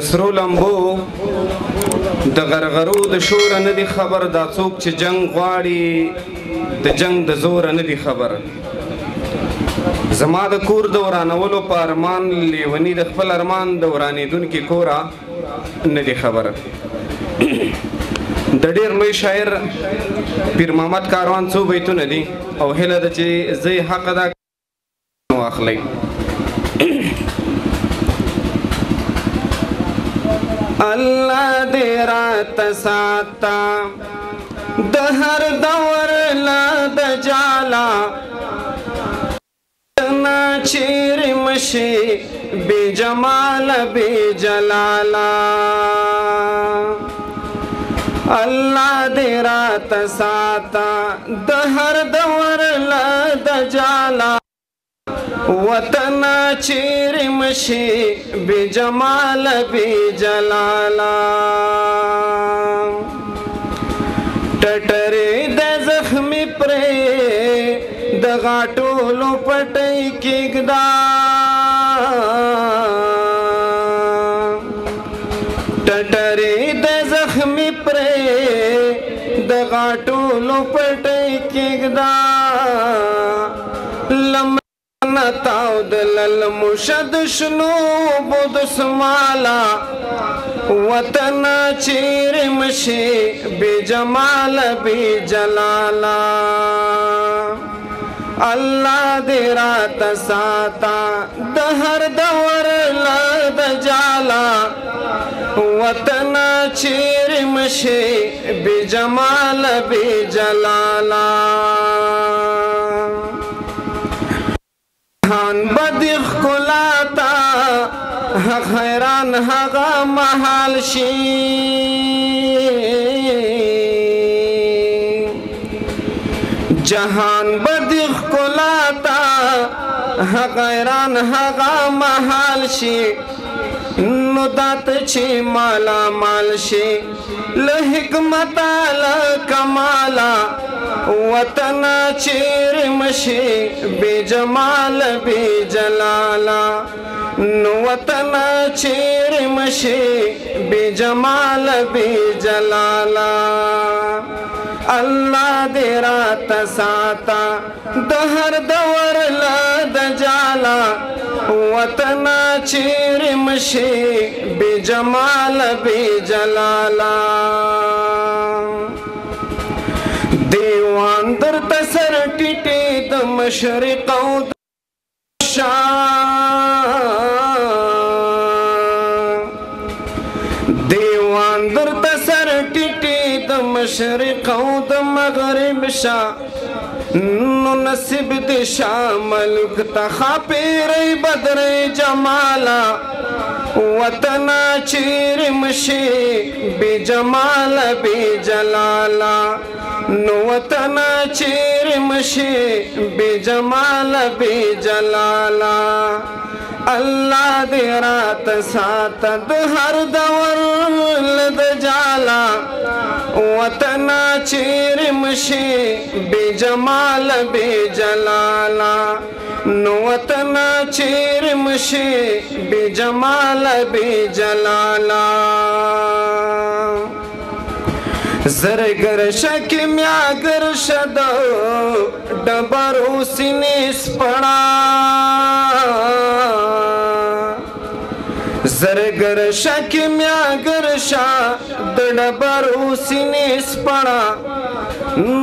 سرو لمبو د غرغرو د شور نه دی خبر، دا څوک چې جنگ غواړي د جنگ د زور نه دی خبر. زما د کور د ورانولو په ارمان، لیونی د خپل ارمان د ورانېدونکي کورا نه دی خبر. د ډېر لوی شاعر پیر محمد کاروان څو بیتونه دي او هیله ده چې زه یې حق ادا واخلئ. الله دې راته ساته د هر دور له دجاله، نه چیرې مشي بې جماله بې جلاله. الله دې راته ساته د هر دور له دجاله، وطن چیرې مشي بې جماله بې جلاله. ټټرې د زخمي پرې د غاټولو پټۍ کېږدا، ټټرې د زخمي پرې د غاټولو پټۍ کېږدا. تاو دلل مشد شنو بود سمالا، وطن چیرې مشي بې جماله بې جلاله. الله دې راته ساته د هر دور له دجاله، وطن چیرې مشي بې جماله بې جلاله. جهان بدیخ کلاتا حق حیران هغه محال شي، جهان بدیخ کلاتا حق حیران هغه محال شي. نو دات چې مالا مال شي له حکمتا له کمالا، وطن چیرې مشي بې جماله بې جلاله. نو وطن چیرې مشي بې جماله بې جلاله. الله دې راته ساته د هر دور له دجاله، وطن چیرې مشي بې جماله بې جلاله. دیوان درته سر ټیټې د مشرق او د شام، دیوان درته سر ټیټې د مشرق او د مغرب شا. نو نصیب دې شاه ملک ته خاپېرئ بدرې جماله، وطن چیرې مشي بې جماله بې جلاله. نو وطن چیرې مشي بې جماله بې جلاله. الله دې راته ساته د هر دور له دجاله، وطن چیرې مشي بې جماله بې جلاله. نو وطن چیرې مشي بې جماله بې جلاله. زرګر شکه میاګر شد ډبرو سینې سپړا، زرګر شکه میاګر شا د ډبرو سینې سپړا.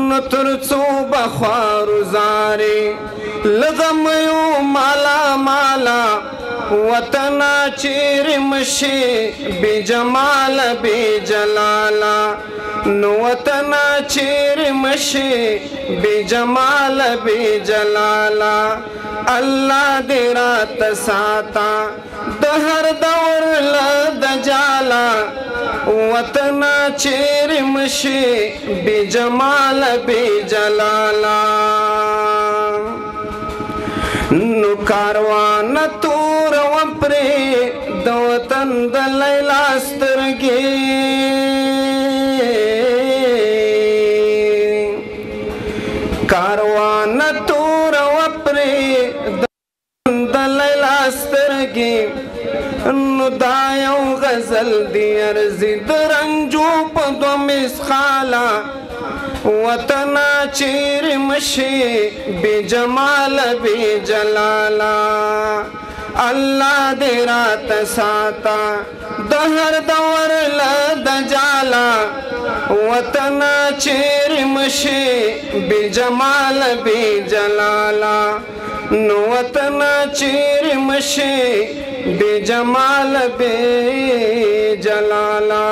نو تر څو بخوارو زارې لغم یو مالا مالا، وطن چیرې مشي بې جماله بې جلاله. نو وطن چیرې مشي بې جماله بې جلاله. الله دې راته ساته د هر دور له دجاله، وطن چیرې مشي بې جماله بې جلاله. نو کاروان تور و پرې د وطن د لیلا سترګې، کاروان تور و پرې د لیلا سترګې. نو دا یو غزل دی ارزی درنجو په دو مسخالا وطنا چیر مشی بی جمال بی جلالا اللہ دے رات ساتا دہر دور لد جالا وطنا چیر مشی بی جمال بی جلالا نو وطنا چیر مشی بی جمال بی جلالا.